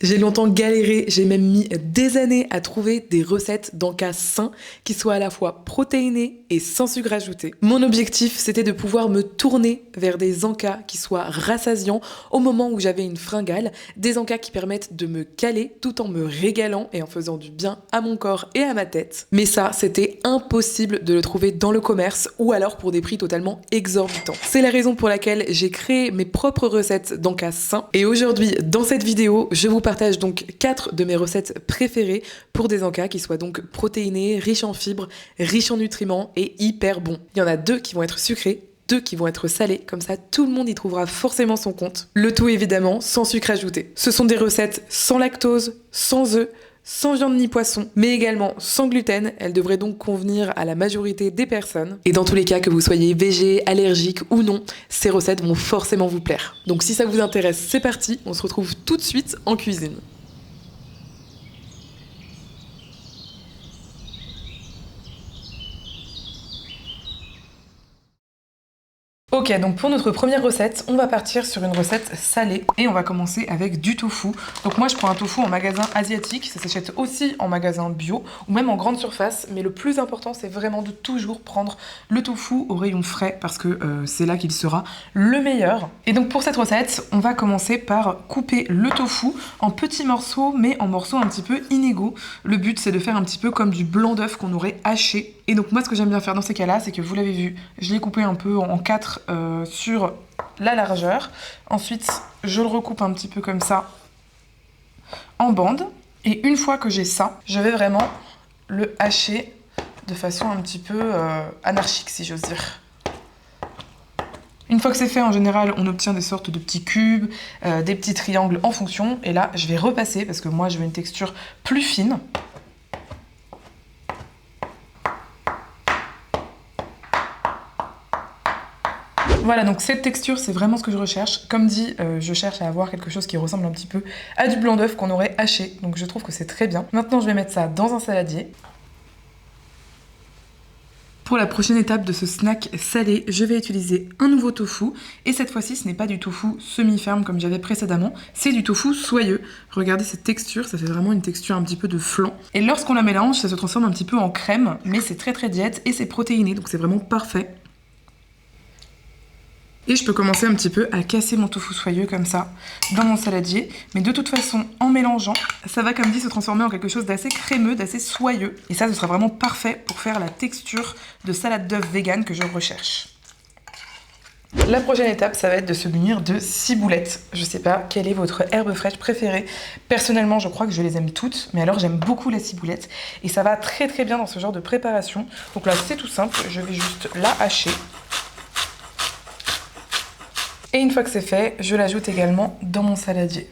J'ai longtemps galéré, j'ai même mis des années à trouver des recettes d'encas sains qui soient à la fois protéinés et sans sucre ajouté. Mon objectif, c'était de pouvoir me tourner vers des encas qui soient rassasiants au moment où j'avais une fringale, des encas qui permettent de me caler tout en me régalant et en faisant du bien à mon corps et à ma tête. Mais ça, c'était impossible de le trouver dans le commerce ou alors pour des prix totalement exorbitants. C'est la raison pour laquelle j'ai créé mes propres recettes d'encas sains et aujourd'hui, dans cette vidéo, je vous partage donc 4 de mes recettes préférées pour des encas qui soient donc protéinés, riches en fibres, riches en nutriments et hyper bons. Il y en a 2 qui vont être sucrés, 2 qui vont être salés, comme ça tout le monde y trouvera forcément son compte. Le tout évidemment sans sucre ajouté. Ce sont des recettes sans lactose, sans œufs, sans viande ni poisson, mais également sans gluten. Elles devraient donc convenir à la majorité des personnes. Et dans tous les cas, que vous soyez végé, allergique ou non, ces recettes vont forcément vous plaire. Donc si ça vous intéresse, c'est parti, on se retrouve tout de suite en cuisine. Ok, donc pour notre première recette, on va partir sur une recette salée et on va commencer avec du tofu. Donc moi je prends un tofu en magasin asiatique, ça s'achète aussi en magasin bio ou même en grande surface, mais le plus important c'est vraiment de toujours prendre le tofu au rayon frais parce que c'est là qu'il sera le meilleur. Et donc pour cette recette, on va commencer par couper le tofu en petits morceaux mais en morceaux un petit peu inégaux. Le but c'est de faire un petit peu comme du blanc d'œuf qu'on aurait haché. Et donc moi ce que j'aime bien faire dans ces cas-là, c'est que vous l'avez vu, je l'ai coupé un peu en 4 sur la largeur. Ensuite, je le recoupe un petit peu comme ça en bandes. Et une fois que j'ai ça, je vais vraiment le hacher de façon un petit peu anarchique, si j'ose dire. Une fois que c'est fait, en général, on obtient des sortes de petits cubes, des petits triangles en fonction. Et là, je vais repasser parce que moi, je veux une texture plus fine. Voilà, donc cette texture, c'est vraiment ce que je recherche. Comme dit, je cherche à avoir quelque chose qui ressemble un petit peu à du blanc d'œuf qu'on aurait haché. Donc je trouve que c'est très bien. Maintenant, je vais mettre ça dans un saladier. Pour la prochaine étape de ce snack salé, je vais utiliser un nouveau tofu. Et cette fois-ci, ce n'est pas du tofu semi-ferme comme j'avais précédemment, c'est du tofu soyeux. Regardez cette texture, ça fait vraiment une texture un petit peu de flan. Et lorsqu'on la mélange, ça se transforme un petit peu en crème, mais c'est très diète et c'est protéiné, donc c'est vraiment parfait. Et je peux commencer un petit peu à casser mon tofu soyeux comme ça dans mon saladier. Mais de toute façon, en mélangeant, ça va comme dit se transformer en quelque chose d'assez crémeux, d'assez soyeux. Et ça, ce sera vraiment parfait pour faire la texture de salade d'œuf vegan que je recherche. La prochaine étape, ça va être de se munir de ciboulettes. Je sais pas quelle est votre herbe fraîche préférée. Personnellement, je crois que je les aime toutes, mais alors j'aime beaucoup la ciboulette. Et ça va très bien dans ce genre de préparation. Donc là, c'est tout simple, je vais juste la hacher. Et une fois que c'est fait, je l'ajoute également dans mon saladier.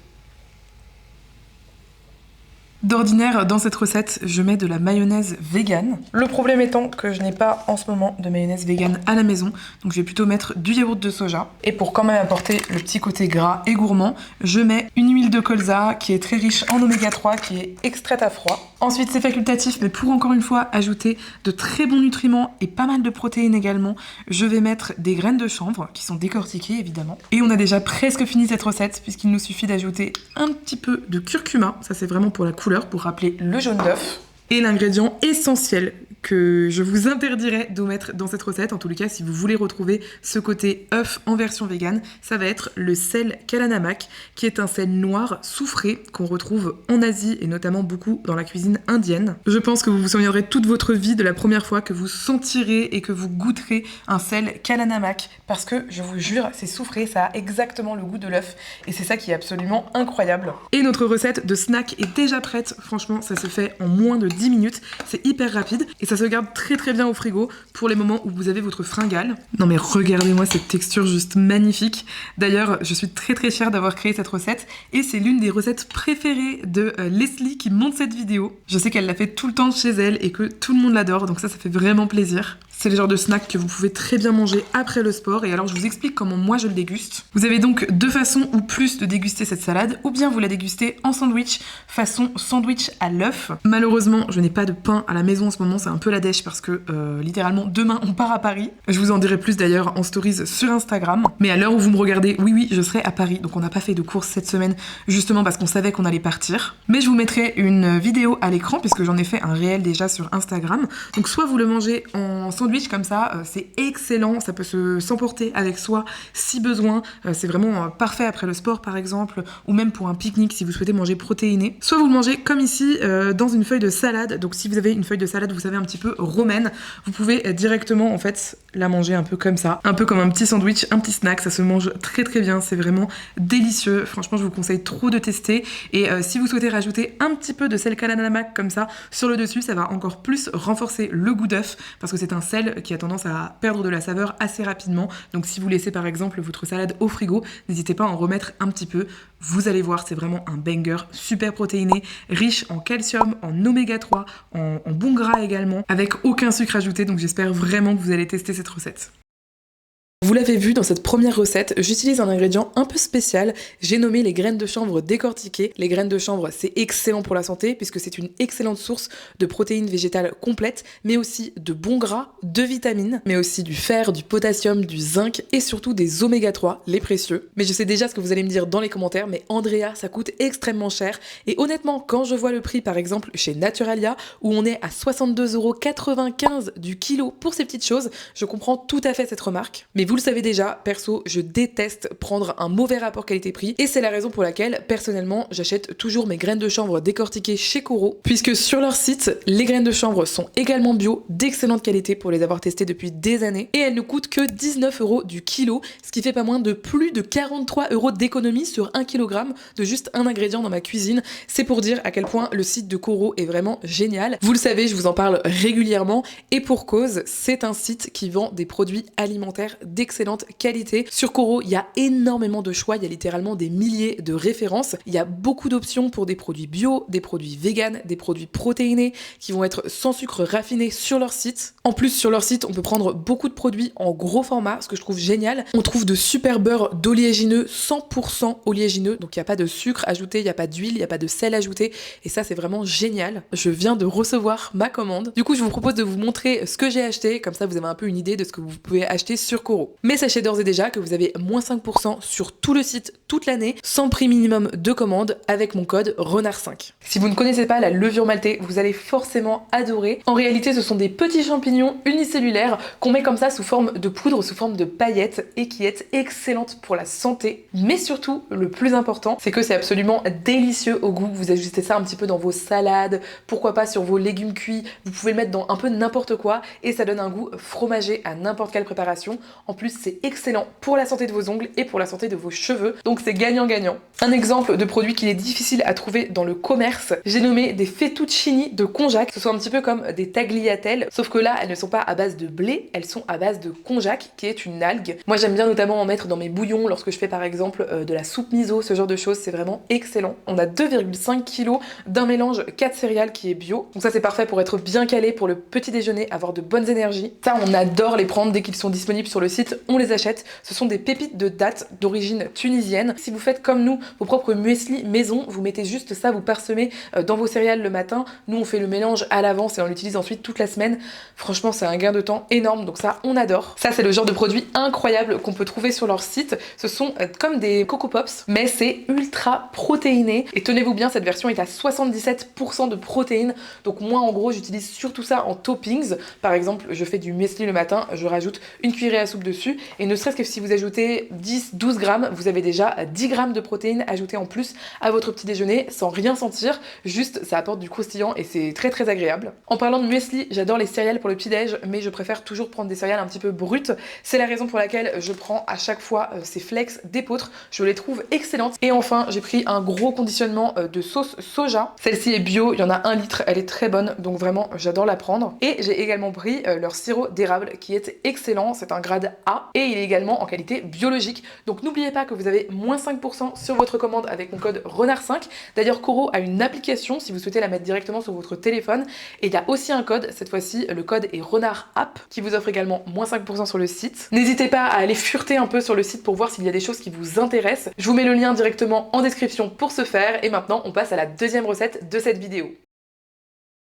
D'ordinaire, dans cette recette, je mets de la mayonnaise vegan. Le problème étant que je n'ai pas en ce moment de mayonnaise vegan à la maison, donc je vais plutôt mettre du yaourt de soja. Et pour quand même apporter le petit côté gras et gourmand, je mets une huile de colza qui est très riche en oméga 3, qui est extraite à froid. Ensuite, c'est facultatif, mais pour encore une fois ajouter de très bons nutriments et pas mal de protéines également, je vais mettre des graines de chanvre qui sont décortiquées évidemment. Et on a déjà presque fini cette recette puisqu'il nous suffit d'ajouter un petit peu de curcuma, ça c'est vraiment pour la couleur, pour rappeler le jaune d'œuf. Et l'ingrédient essentiel que je vous interdirais d'omettre dans cette recette, en tous les cas si vous voulez retrouver ce côté œuf en version vegan, ça va être le sel kalanamak, qui est un sel noir soufré qu'on retrouve en Asie et notamment beaucoup dans la cuisine indienne. Je pense que vous vous souviendrez toute votre vie de la première fois que vous sentirez et que vous goûterez un sel kalanamak, parce que je vous jure, c'est soufré, ça a exactement le goût de l'œuf et c'est ça qui est absolument incroyable. Et notre recette de snack est déjà prête, franchement ça se fait en moins de 10 minutes, c'est hyper rapide et ça se garde très bien au frigo pour les moments où vous avez votre fringale. Non mais regardez-moi cette texture juste magnifique. D'ailleurs, je suis très fière d'avoir créé cette recette et c'est l'une des recettes préférées de Leslie qui monte cette vidéo. Je sais qu'elle l'a fait tout le temps chez elle et que tout le monde l'adore, donc ça fait vraiment plaisir. C'est le genre de snack que vous pouvez très bien manger après le sport. Et alors je vous explique comment moi je le déguste. Vous avez donc deux façons ou plus de déguster cette salade, ou bien vous la dégustez en sandwich, façon sandwich à l'œuf. Malheureusement, je n'ai pas de pain à la maison en ce moment, c'est un peu la dèche parce que littéralement demain on part à Paris. Je vous en dirai plus d'ailleurs en stories sur Instagram. Mais à l'heure où vous me regardez, oui, je serai à Paris. Donc on n'a pas fait de courses cette semaine justement parce qu'on savait qu'on allait partir. Mais je vous mettrai une vidéo à l'écran puisque j'en ai fait un réel déjà sur Instagram. Donc soit vous le mangez en sandwich comme ça, c'est excellent, ça peut s'emporter avec soi si besoin, c'est vraiment parfait après le sport par exemple, ou même pour un pique-nique si vous souhaitez manger protéiné. Soit vous le mangez comme ici, dans une feuille de salade, donc si vous avez une feuille de salade, vous savez un petit peu romaine, vous pouvez directement en fait la manger un peu comme ça, un peu comme un petit sandwich, un petit snack, ça se mange très très bien, c'est vraiment délicieux, franchement je vous conseille trop de tester, et si vous souhaitez rajouter un petit peu de sel Kalanamac comme ça sur le dessus, ça va encore plus renforcer le goût d'œuf, parce que c'est un sel qui a tendance à perdre de la saveur assez rapidement. Donc si vous laissez par exemple votre salade au frigo, n'hésitez pas à en remettre un petit peu. Vous allez voir, c'est vraiment un banger, super protéiné, riche en calcium, en oméga 3, en bon gras également, avec aucun sucre ajouté. Donc j'espère vraiment que vous allez tester cette recette. Vous l'avez vu dans cette première recette, j'utilise un ingrédient un peu spécial, j'ai nommé les graines de chanvre décortiquées. Les graines de chanvre, c'est excellent pour la santé puisque c'est une excellente source de protéines végétales complètes, mais aussi de bons gras, de vitamines, mais aussi du fer, du potassium, du zinc et surtout des oméga 3, les précieux. Mais je sais déjà ce que vous allez me dire dans les commentaires, mais Andrea, ça coûte extrêmement cher. Et honnêtement, quand je vois le prix par exemple chez Naturalia, où on est à 62,95 € du kilo pour ces petites choses, je comprends tout à fait cette remarque. Mais vous le savez déjà, perso, je déteste prendre un mauvais rapport qualité-prix et c'est la raison pour laquelle, personnellement, j'achète toujours mes graines de chanvre décortiquées chez Koro, puisque sur leur site, les graines de chanvre sont également bio, d'excellente qualité pour les avoir testées depuis des années et elles ne coûtent que 19 € du kilo, ce qui fait pas moins de plus de 43 € d'économie sur 1 kg de juste un ingrédient dans ma cuisine. C'est pour dire à quel point le site de Koro est vraiment génial. Vous le savez, je vous en parle régulièrement et pour cause, c'est un site qui vend des produits alimentaires d'excellente qualité. Sur Koro, il y a énormément de choix, il y a littéralement des milliers de références. Il y a beaucoup d'options pour des produits bio, des produits véganes, des produits protéinés qui vont être sans sucre raffiné sur leur site. En plus, sur leur site, on peut prendre beaucoup de produits en gros format, ce que je trouve génial. On trouve de super beurre d'oléagineux, 100% oléagineux, donc il n'y a pas de sucre ajouté, il n'y a pas d'huile, il n'y a pas de sel ajouté, et ça c'est vraiment génial. Je viens de recevoir ma commande. Du coup, je vous propose de vous montrer ce que j'ai acheté, comme ça vous avez un peu une idée de ce que vous pouvez acheter sur Koro. Mais sachez d'ores et déjà que vous avez moins 5% sur tout le site toute l'année, sans prix minimum de commande, avec mon code RENARD5. Si vous ne connaissez pas la levure maltée, vous allez forcément adorer. En réalité, ce sont des petits champignons unicellulaires qu'on met comme ça sous forme de poudre, sous forme de paillettes, et qui est excellente pour la santé. Mais surtout, le plus important, c'est que c'est absolument délicieux au goût. Vous ajoutez ça un petit peu dans vos salades, pourquoi pas sur vos légumes cuits, vous pouvez le mettre dans un peu n'importe quoi, et ça donne un goût fromager à n'importe quelle préparation. En plus, c'est excellent pour la santé de vos ongles et pour la santé de vos cheveux, donc c'est gagnant-gagnant. Un exemple de produit qu'il est difficile à trouver dans le commerce, j'ai nommé des fettuccini de konjac. Ce sont un petit peu comme des tagliatelles, sauf que là, elles ne sont pas à base de blé, elles sont à base de konjac, qui est une algue. Moi, j'aime bien notamment en mettre dans mes bouillons lorsque je fais par exemple de la soupe miso, ce genre de choses, c'est vraiment excellent. On a 2,5 kg d'un mélange 4 céréales qui est bio, donc ça c'est parfait pour être bien calé pour le petit déjeuner, avoir de bonnes énergies. Ça, on adore les prendre dès qu'ils sont disponibles sur le site, on les achète. Ce sont des pépites de dattes d'origine tunisienne. Si vous faites comme nous vos propres muesli maison, vous mettez juste ça, vous parsemez dans vos céréales le matin. Nous on fait le mélange à l'avance et on l'utilise ensuite toute la semaine. Franchement c'est un gain de temps énorme, donc ça on adore. Ça c'est le genre de produit incroyable qu'on peut trouver sur leur site. Ce sont comme des Coco Pops, mais c'est ultra protéiné. Et tenez-vous bien, cette version est à 77% de protéines. Donc moi en gros j'utilise surtout ça en toppings. Par exemple je fais du muesli le matin, je rajoute une cuillerée à soupe dessus, et ne serait-ce que si vous ajoutez 10-12 grammes, vous avez déjà 10 grammes de protéines ajoutées en plus à votre petit déjeuner sans rien sentir, juste ça apporte du croustillant et c'est très très agréable. En parlant de muesli, j'adore les céréales pour le petit déj, mais je préfère toujours prendre des céréales un petit peu brutes. C'est la raison pour laquelle je prends à chaque fois ces Flex d'épeautre, je les trouve excellentes. Et enfin j'ai pris un gros conditionnement de sauce soja, celle-ci est bio, il y en a 1 litre, elle est très bonne, donc vraiment j'adore la prendre. Et j'ai également pris leur sirop d'érable qui est excellent, c'est un grade A et il est également en qualité biologique. Donc n'oubliez pas que vous avez moins 5% sur votre commande avec mon code renard5. D'ailleurs, Koro a une application si vous souhaitez la mettre directement sur votre téléphone. Et il y a aussi un code, cette fois-ci, le code est renard app qui vous offre également moins 5% sur le site. N'hésitez pas à aller fureter un peu sur le site pour voir s'il y a des choses qui vous intéressent. Je vous mets le lien directement en description pour ce faire. Et maintenant, on passe à la deuxième recette de cette vidéo.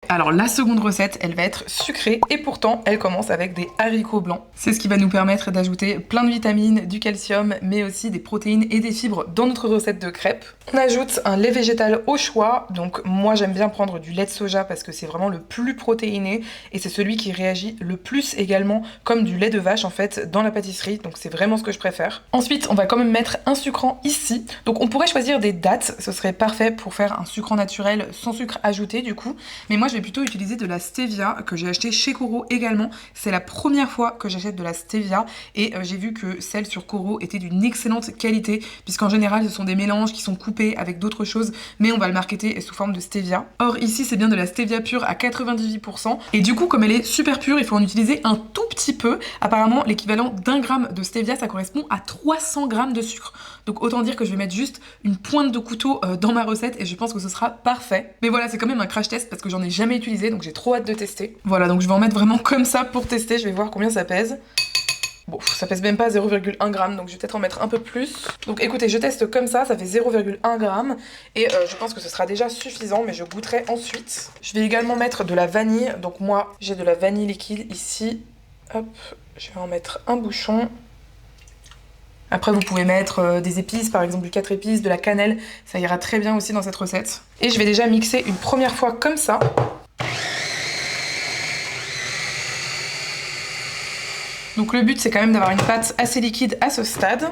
Alors la seconde recette, elle va être sucrée et pourtant elle commence avec des haricots blancs. C'est ce qui va nous permettre d'ajouter plein de vitamines, du calcium, mais aussi des protéines et des fibres dans notre recette de crêpes. On ajoute un lait végétal au choix, donc moi j'aime bien prendre du lait de soja parce que c'est vraiment le plus protéiné et c'est celui qui réagit le plus également comme du lait de vache en fait dans la pâtisserie, donc c'est vraiment ce que je préfère. Ensuite on va quand même mettre un sucrant ici, donc on pourrait choisir des dattes, ce serait parfait pour faire un sucrant naturel sans sucre ajouté du coup, mais moi je vais plutôt utiliser de la stevia que j'ai acheté chez Koro également. C'est la première fois que j'achète de la stevia et j'ai vu que celle sur Koro était d'une excellente qualité puisqu'en général ce sont des mélanges qui sont coupés avec d'autres choses mais on va le marketer sous forme de stevia. Or ici c'est bien de la stevia pure à 98% et du coup comme elle est super pure il faut en utiliser un tout petit peu. Apparemment l'équivalent d'1 gramme de stevia ça correspond à 300 grammes de sucre. Donc autant dire que je vais mettre juste une pointe de couteau dans ma recette et je pense que ce sera parfait. Mais voilà, c'est quand même un crash test parce que j'en ai jamais utilisé donc j'ai trop hâte de tester. Voilà, donc je vais en mettre vraiment comme ça pour tester, je vais voir combien ça pèse. Bon, ça pèse même pas 0,1 g, donc je vais peut-être en mettre un peu plus. Donc écoutez, je teste comme ça fait 0,1 g et je pense que ce sera déjà suffisant, mais je goûterai ensuite. Je vais également mettre de la vanille, donc moi j'ai de la vanille liquide ici. Hop, je vais en mettre un bouchon. Après vous pouvez mettre des épices, par exemple du 4 épices, de la cannelle, ça ira très bien aussi dans cette recette. Et je vais déjà mixer une première fois comme ça. Donc le but c'est quand même d'avoir une pâte assez liquide à ce stade,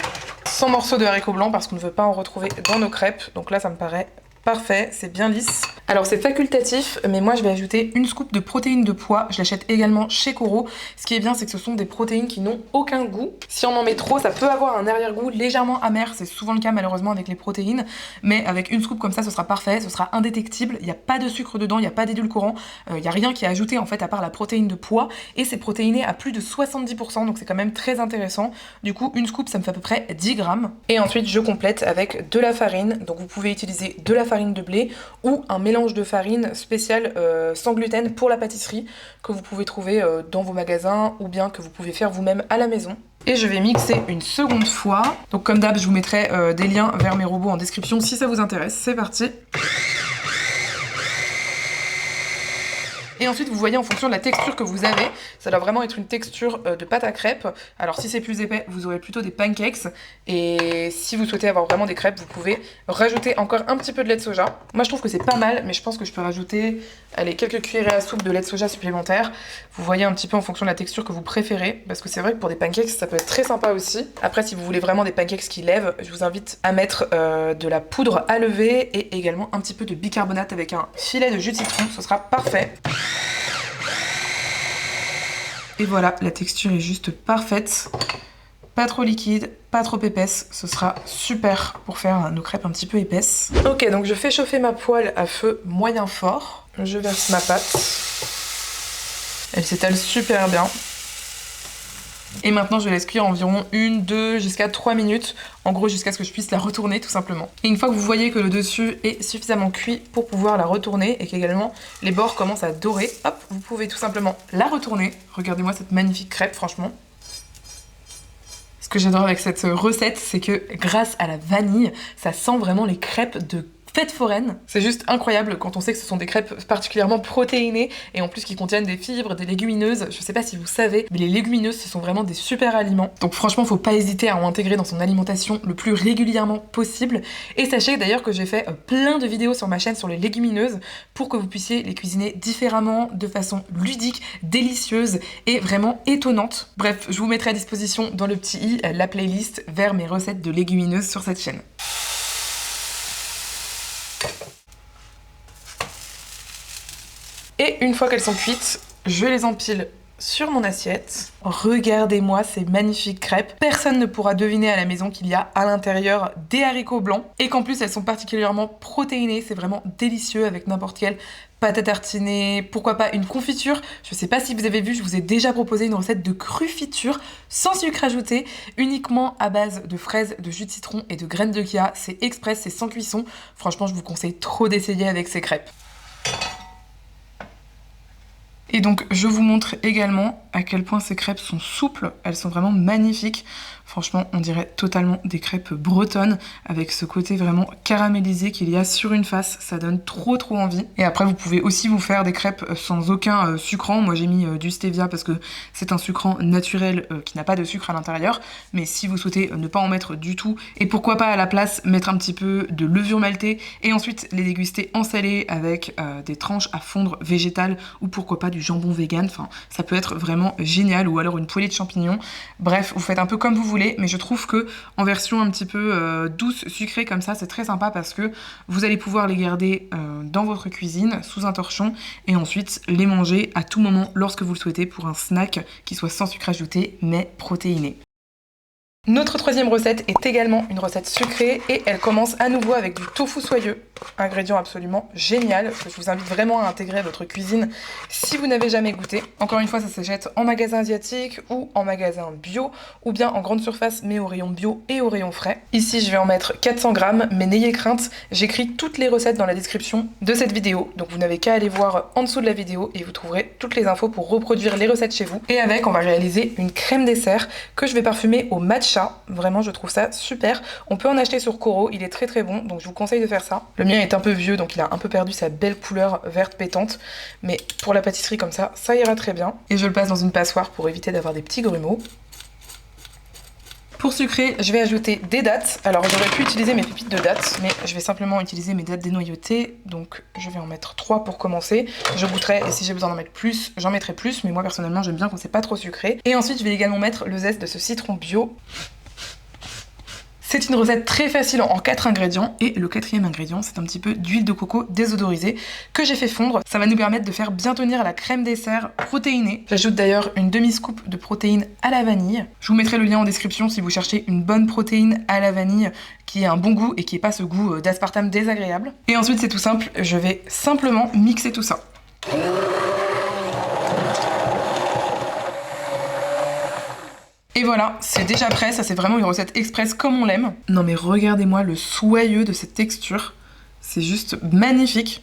sans morceaux de haricots blancs parce qu'on ne veut pas en retrouver dans nos crêpes. Donc là ça me paraît parfait, c'est bien lisse. Alors c'est facultatif, mais moi je vais ajouter une scoop de protéines de pois. Je l'achète également chez Koro. Ce qui est bien, c'est que ce sont des protéines qui n'ont aucun goût. Si on en met trop, ça peut avoir un arrière-goût légèrement amer. C'est souvent le cas malheureusement avec les protéines. Mais avec une scoop comme ça, ce sera parfait, ce sera indétectible. Il n'y a pas de sucre dedans, il n'y a pas d'édulcorant. Il n'y a rien qui est ajouté en fait à part la protéine de pois. Et c'est protéiné à plus de 70%, donc c'est quand même très intéressant. Du coup, une scoop, ça me fait à peu près 10 grammes. Et ensuite, je complète avec de la farine. Donc vous pouvez utiliser de la farine de blé ou un mélange de farine spéciale sans gluten pour la pâtisserie que vous pouvez trouver dans vos magasins ou bien que vous pouvez faire vous-même à la maison. Et je vais mixer une seconde fois. Donc comme d'hab, je vous mettrai des liens vers mes robots en description si ça vous intéresse. C'est parti. Et ensuite, vous voyez en fonction de la texture que vous avez, ça doit vraiment être une texture de pâte à crêpes. Alors si c'est plus épais, vous aurez plutôt des pancakes. Et si vous souhaitez avoir vraiment des crêpes, vous pouvez rajouter encore un petit peu de lait de soja. Moi je trouve que c'est pas mal, mais je pense que je peux rajouter allez, quelques cuillerées à soupe de lait de soja supplémentaires. Vous voyez un petit peu en fonction de la texture que vous préférez. Parce que c'est vrai que pour des pancakes, ça peut être très sympa aussi. Après, si vous voulez vraiment des pancakes qui lèvent, je vous invite à mettre de la poudre à lever et également un petit peu de bicarbonate avec un filet de jus de citron. Ce sera parfait. Et voilà, la texture est juste parfaite. Pas trop liquide, pas trop épaisse. Ce sera super pour faire nos crêpes un petit peu épaisses. Ok, donc je fais chauffer ma poêle à feu moyen fort. Je verse ma pâte. Elle s'étale super bien. Et maintenant, je laisse cuire environ 1, 2, jusqu'à 3 minutes. En gros, jusqu'à ce que je puisse la retourner, tout simplement. Et une fois que vous voyez que le dessus est suffisamment cuit pour pouvoir la retourner et qu'également les bords commencent à dorer, hop, vous pouvez tout simplement la retourner. Regardez-moi cette magnifique crêpe, franchement. Ce que j'adore avec cette recette, c'est que grâce à la vanille, ça sent vraiment les crêpes de fête foraine. C'est juste incroyable quand on sait que ce sont des crêpes particulièrement protéinées et en plus qui contiennent des fibres, des légumineuses. Je sais pas si vous savez, mais les légumineuses ce sont vraiment des super aliments. Donc franchement, faut pas hésiter à en intégrer dans son alimentation le plus régulièrement possible. Et sachez d'ailleurs que j'ai fait plein de vidéos sur ma chaîne sur les légumineuses pour que vous puissiez les cuisiner différemment, de façon ludique, délicieuse et vraiment étonnante. Bref, je vous mettrai à disposition dans le petit i la playlist vers mes recettes de légumineuses sur cette chaîne. Et une fois qu'elles sont cuites, je les empile sur mon assiette. Regardez-moi ces magnifiques crêpes. Personne ne pourra deviner à la maison qu'il y a à l'intérieur des haricots blancs et qu'en plus elles sont particulièrement protéinées. C'est vraiment délicieux avec n'importe quelle pâte à tartiner, pourquoi pas une confiture. Je sais pas si vous avez vu, je vous ai déjà proposé une recette de crufiture sans sucre ajouté, uniquement à base de fraises, de jus de citron et de graines de chia. C'est express, c'est sans cuisson. Franchement, je vous conseille trop d'essayer avec ces crêpes. Et donc je vous montre également à quel point ces crêpes sont souples, elles sont vraiment magnifiques. Franchement, on dirait totalement des crêpes bretonnes avec ce côté vraiment caramélisé qu'il y a sur une face. Ça donne trop envie. Et après, vous pouvez aussi vous faire des crêpes sans aucun sucrant. Moi, j'ai mis du stevia parce que c'est un sucrant naturel qui n'a pas de sucre à l'intérieur. Mais si vous souhaitez ne pas en mettre du tout, et pourquoi pas à la place mettre un petit peu de levure maltée et ensuite les déguster en salé avec des tranches à fondre végétales ou pourquoi pas du jambon vegan. Enfin, ça peut être vraiment génial. Ou alors une poêlée de champignons. Bref, vous faites un peu comme vous voulez. Mais je trouve que en version un petit peu douce, sucrée comme ça, c'est très sympa parce que vous allez pouvoir les garder dans votre cuisine sous un torchon et ensuite les manger à tout moment lorsque vous le souhaitez pour un snack qui soit sans sucre ajouté mais protéiné. Notre troisième recette est également une recette sucrée et elle commence à nouveau avec du tofu soyeux, ingrédient absolument génial que je vous invite vraiment à intégrer à votre cuisine si vous n'avez jamais goûté. Encore une fois, ça s'achète en magasin asiatique ou en magasin bio ou bien en grande surface mais au rayon bio et au rayon frais. Ici, je vais en mettre 400 grammes, mais n'ayez crainte, j'écris toutes les recettes dans la description de cette vidéo, donc vous n'avez qu'à aller voir en dessous de la vidéo et vous trouverez toutes les infos pour reproduire les recettes chez vous. Et avec, on va réaliser une crème dessert que je vais parfumer au matcha. Vraiment, je trouve ça super. On peut en acheter sur Coro, il est très bon, donc je vous conseille de faire ça. Le mien est un peu vieux, donc il a un peu perdu sa belle couleur verte pétante, mais pour la pâtisserie comme ça ira très bien. Et je le passe dans une passoire pour éviter d'avoir des petits grumeaux. Pour sucrer, je vais ajouter des dattes. Alors j'aurais pu utiliser mes pépites de dattes, mais je vais simplement utiliser mes dattes dénoyautées. Donc je vais en mettre 3 pour commencer. Je goûterai et si j'ai besoin d'en mettre plus, j'en mettrai plus. Mais moi personnellement, j'aime bien quand c'est pas trop sucré. Et ensuite, je vais également mettre le zeste de ce citron bio. C'est une recette très facile en 4 ingrédients et le 4e ingrédient c'est un petit peu d'huile de coco désodorisée que j'ai fait fondre. Ça va nous permettre de faire bien tenir la crème dessert protéinée. J'ajoute d'ailleurs une demi-scoop de protéines à la vanille. Je vous mettrai le lien en description si vous cherchez une bonne protéine à la vanille qui ait un bon goût et qui n'ait pas ce goût d'aspartame désagréable. Et ensuite c'est tout simple, je vais simplement mixer tout ça. Et voilà, c'est déjà prêt, ça c'est vraiment une recette express comme on l'aime. Non mais regardez-moi le soyeux de cette texture, c'est juste magnifique.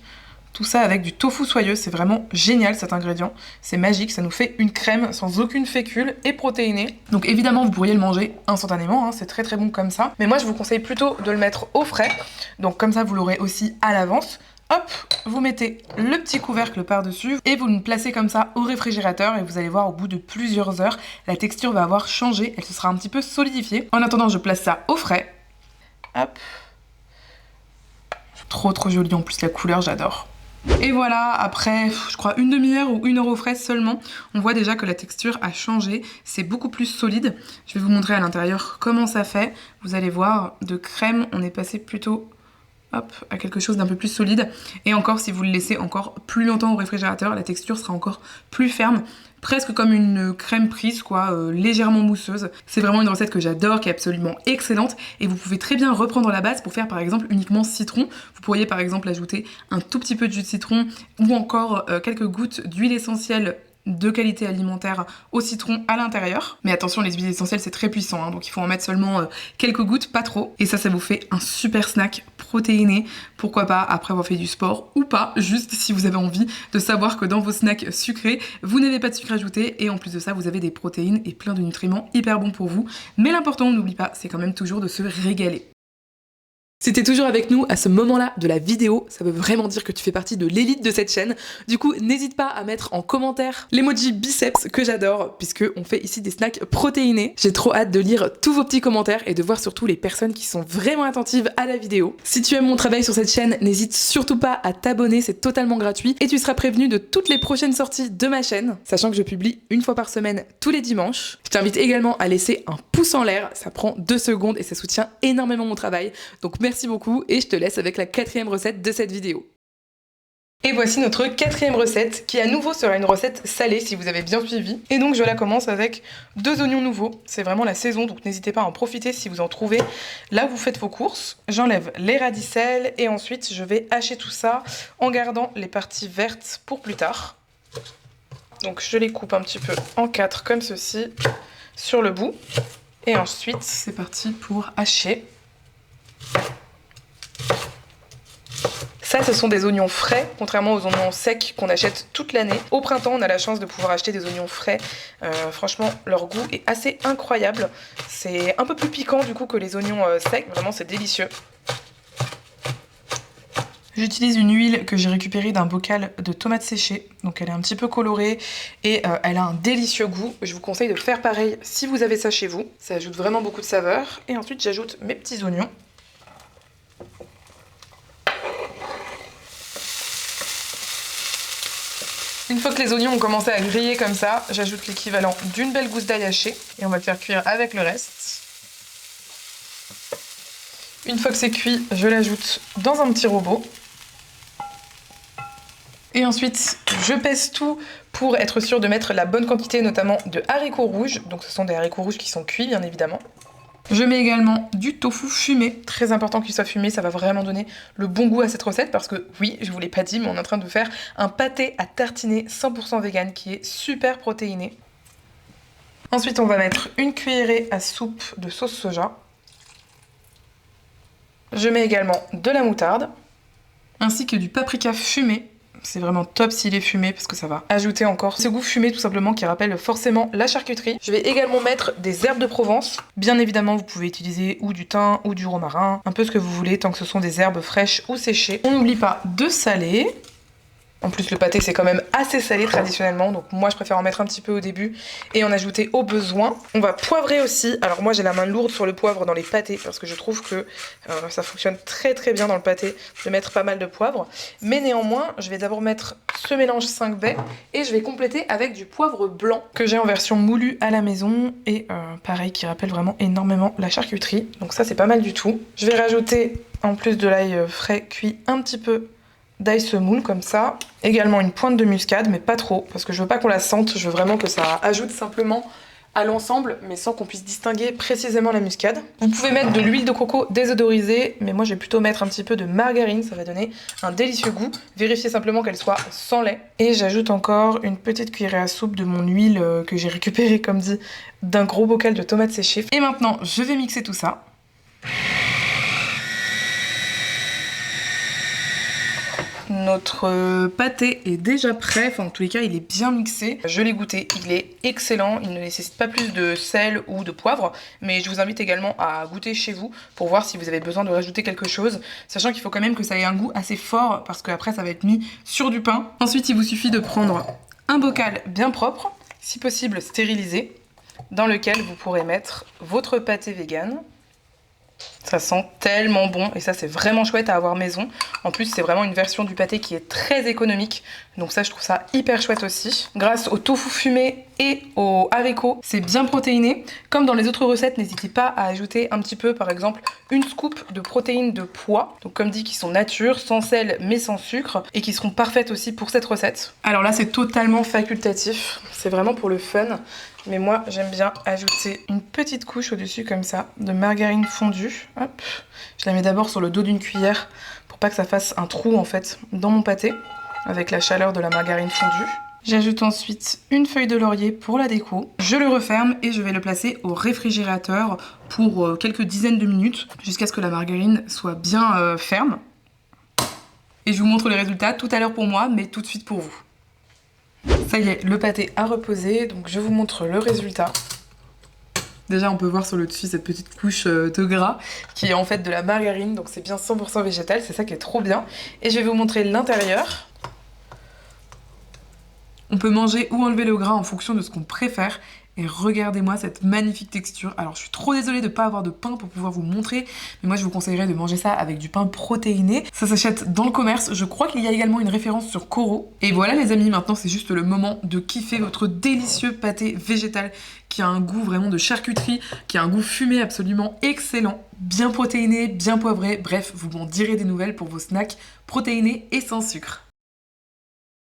Tout ça avec du tofu soyeux, c'est vraiment génial cet ingrédient. C'est magique, ça nous fait une crème sans aucune fécule et protéinée. Donc évidemment vous pourriez le manger instantanément, hein, c'est très bon comme ça. Mais moi je vous conseille plutôt de le mettre au frais, donc comme ça vous l'aurez aussi à l'avance. Hop, vous mettez le petit couvercle par-dessus et vous le placez comme ça au réfrigérateur et vous allez voir au bout de plusieurs heures, la texture va avoir changé, elle se sera un petit peu solidifiée. En attendant, je place ça au frais. Hop. Trop joli en plus la couleur, j'adore. Et voilà, après, je crois une demi-heure ou 1 heure au frais seulement, on voit déjà que la texture a changé, c'est beaucoup plus solide. Je vais vous montrer à l'intérieur comment ça fait. Vous allez voir, de crème, on est passé plutôt à quelque chose d'un peu plus solide. Et encore, si vous le laissez encore plus longtemps au réfrigérateur, la texture sera encore plus ferme. Presque comme une crème prise, quoi, légèrement mousseuse. C'est vraiment une recette que j'adore, qui est absolument excellente. Et vous pouvez très bien reprendre la base pour faire par exemple uniquement citron. Vous pourriez par exemple ajouter un tout petit peu de jus de citron ou encore quelques gouttes d'huile essentielle de qualité alimentaire au citron à l'intérieur. Mais attention, les huiles essentielles c'est très puissant, hein, donc il faut en mettre seulement quelques gouttes, pas trop. Et ça vous fait un super snack protéiné. Pourquoi pas après avoir fait du sport ou pas, juste si vous avez envie de savoir que dans vos snacks sucrés, vous n'avez pas de sucre ajouté et en plus de ça, vous avez des protéines et plein de nutriments hyper bons pour vous. Mais l'important, n'oublie pas, c'est quand même toujours de se régaler. Si t'es toujours avec nous à ce moment-là de la vidéo, ça veut vraiment dire que tu fais partie de l'élite de cette chaîne. Du coup, n'hésite pas à mettre en commentaire l'emoji biceps que j'adore, puisque on fait ici des snacks protéinés. J'ai trop hâte de lire tous vos petits commentaires et de voir surtout les personnes qui sont vraiment attentives à la vidéo. Si tu aimes mon travail sur cette chaîne, n'hésite surtout pas à t'abonner, c'est totalement gratuit et tu seras prévenu de toutes les prochaines sorties de ma chaîne, sachant que je publie 1 fois par semaine tous les dimanches. Je t'invite également à laisser un pouce en l'air, ça prend 2 secondes et ça soutient énormément mon travail. Donc merci beaucoup et je te laisse avec la 4e recette de cette vidéo. Et voici notre 4e recette, qui à nouveau sera une recette salée si vous avez bien suivi. Et donc je la commence avec 2 oignons nouveaux. C'est vraiment la saison, donc n'hésitez pas à en profiter si vous en trouvez là où vous faites vos courses. J'enlève les radicelles et ensuite je vais hacher tout ça en gardant les parties vertes pour plus tard. Donc je les coupe un petit peu en 4 comme ceci sur le bout. Et ensuite c'est parti pour hacher. Ça, ce sont des oignons frais, contrairement aux oignons secs qu'on achète toute l'année. Au printemps, on a la chance de pouvoir acheter des oignons frais. Franchement, leur goût est assez incroyable. C'est un peu plus piquant du coup que les oignons secs. Vraiment, c'est délicieux. J'utilise une huile que j'ai récupérée d'un bocal de tomates séchées. Donc elle est un petit peu colorée et elle a un délicieux goût. Je vous conseille de faire pareil si vous avez ça chez vous. Ça ajoute vraiment beaucoup de saveur. Et ensuite, j'ajoute mes petits oignons. Une fois que les oignons ont commencé à griller comme ça, j'ajoute l'équivalent d'une belle gousse d'ail haché et on va le faire cuire avec le reste. Une fois que c'est cuit, je l'ajoute dans un petit robot. Et ensuite, je pèse tout pour être sûre de mettre la bonne quantité, notamment de haricots rouges. Donc ce sont des haricots rouges qui sont cuits, bien évidemment. Je mets également du tofu fumé, très important qu'il soit fumé, ça va vraiment donner le bon goût à cette recette parce que oui, je vous l'ai pas dit, mais on est en train de faire un pâté à tartiner 100% vegan qui est super protéiné. Ensuite, on va mettre une cuillerée à soupe de sauce soja. Je mets également de la moutarde, ainsi que du paprika fumé. C'est vraiment top s'il est fumé parce que ça va ajouter encore ce goût fumé tout simplement qui rappelle forcément la charcuterie. Je vais également mettre des herbes de Provence. Bien évidemment, vous pouvez utiliser ou du thym ou du romarin, un peu ce que vous voulez tant que ce sont des herbes fraîches ou séchées. On n'oublie pas de saler. En plus, le pâté, c'est quand même assez salé traditionnellement, donc moi, je préfère en mettre un petit peu au début et en ajouter au besoin. On va poivrer aussi. Alors moi, j'ai la main lourde sur le poivre dans les pâtés parce que je trouve que ça fonctionne très très bien dans le pâté de mettre pas mal de poivre. Mais néanmoins, je vais d'abord mettre ce mélange 5 baies et je vais compléter avec du poivre blanc que j'ai en version moulue à la maison et pareil, qui rappelle vraiment énormément la charcuterie. Donc ça, c'est pas mal du tout. Je vais rajouter, en plus de l'ail frais cuit, un petit peu d'ail semoule comme ça. Également une pointe de muscade, mais pas trop, parce que je veux pas qu'on la sente, je veux vraiment que ça ajoute simplement à l'ensemble, mais sans qu'on puisse distinguer précisément la muscade. Vous pouvez mettre de l'huile de coco désodorisée, mais moi je vais plutôt mettre un petit peu de margarine, ça va donner un délicieux goût. Vérifiez simplement qu'elle soit sans lait. Et j'ajoute encore une petite cuillerée à soupe de mon huile que j'ai récupérée, comme dit, d'un gros bocal de tomates séchées. Et maintenant, je vais mixer tout ça. Notre pâté est déjà prêt, enfin en tous les cas il est bien mixé. Je l'ai goûté, il est excellent, il ne nécessite pas plus de sel ou de poivre, mais je vous invite également à goûter chez vous pour voir si vous avez besoin de rajouter quelque chose, sachant qu'il faut quand même que ça ait un goût assez fort parce qu'après ça va être mis sur du pain. Ensuite il vous suffit de prendre un bocal bien propre, si possible stérilisé, dans lequel vous pourrez mettre votre pâté vegan. Ça sent tellement bon et ça c'est vraiment chouette à avoir maison. En plus c'est vraiment une version du pâté qui est très économique. Donc ça je trouve ça hyper chouette aussi. Grâce au tofu fumé et aux haricots, c'est bien protéiné. Comme dans les autres recettes, n'hésitez pas à ajouter un petit peu par exemple une scoop de protéines de pois. Donc comme dit qui sont nature, sans sel mais sans sucre et qui seront parfaites aussi pour cette recette. Alors là c'est totalement facultatif, c'est vraiment pour le fun. Mais moi, j'aime bien ajouter une petite couche au-dessus comme ça de margarine fondue. Hop. Je la mets d'abord sur le dos d'une cuillère pour pas que ça fasse un trou en fait dans mon pâté avec la chaleur de la margarine fondue. J'ajoute ensuite une feuille de laurier pour la déco. Je le referme et je vais le placer au réfrigérateur pour quelques dizaines de minutes jusqu'à ce que la margarine soit bien ferme. Et je vous montre les résultats tout à l'heure pour moi, mais tout de suite pour vous. Ça y est, le pâté a reposé, donc je vous montre le résultat. Déjà, on peut voir sur le dessus cette petite couche de gras qui est en fait de la margarine, donc c'est bien 100% végétal, c'est ça qui est trop bien. Et je vais vous montrer l'intérieur. On peut manger ou enlever le gras en fonction de ce qu'on préfère. Et regardez-moi cette magnifique texture. Alors je suis trop désolée de ne pas avoir de pain pour pouvoir vous montrer, mais moi je vous conseillerais de manger ça avec du pain protéiné. Ça s'achète dans le commerce, je crois qu'il y a également une référence sur Coro. Et voilà les amis, maintenant c'est juste le moment de kiffer votre délicieux pâté végétal qui a un goût vraiment de charcuterie, qui a un goût fumé absolument excellent, bien protéiné, bien poivré, bref, vous m'en direz des nouvelles pour vos snacks protéinés et sans sucre.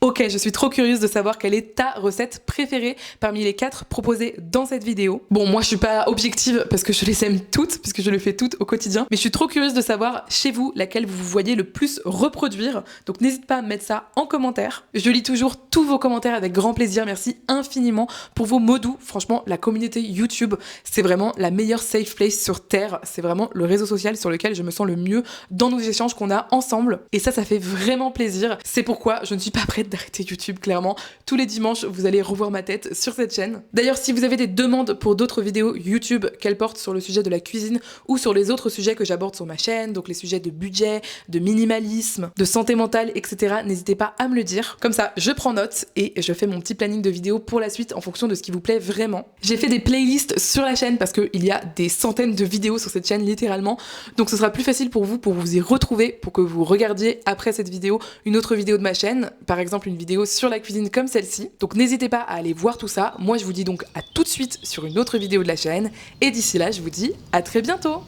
Ok, je suis trop curieuse de savoir quelle est ta recette préférée parmi les 4 proposées dans cette vidéo. Bon, moi je suis pas objective parce que je les aime toutes, puisque je les fais toutes au quotidien, mais je suis trop curieuse de savoir chez vous laquelle vous voyez le plus reproduire, donc n'hésite pas à mettre ça en commentaire. Je lis toujours tous vos commentaires avec grand plaisir, merci infiniment pour vos mots doux. Franchement, la communauté YouTube, c'est vraiment la meilleure safe place sur Terre, c'est vraiment le réseau social sur lequel je me sens le mieux dans nos échanges qu'on a ensemble, et ça fait vraiment plaisir. C'est pourquoi je ne suis pas prête d'arrêter YouTube, clairement. Tous les dimanches, vous allez revoir ma tête sur cette chaîne. D'ailleurs, si vous avez des demandes pour d'autres vidéos YouTube, qu'elles portent sur le sujet de la cuisine ou sur les autres sujets que j'aborde sur ma chaîne, donc les sujets de budget, de minimalisme, de santé mentale, etc., n'hésitez pas à me le dire. Comme ça, je prends note et je fais mon petit planning de vidéos pour la suite en fonction de ce qui vous plaît vraiment. J'ai fait des playlists sur la chaîne parce qu'il y a des centaines de vidéos sur cette chaîne, littéralement. Donc ce sera plus facile pour vous y retrouver, pour que vous regardiez après cette vidéo une autre vidéo de ma chaîne, par exemple une vidéo sur la cuisine comme celle-ci. Donc n'hésitez pas à aller voir tout ça. Moi je vous dis donc à tout de suite sur une autre vidéo de la chaîne, et d'ici là je vous dis à très bientôt.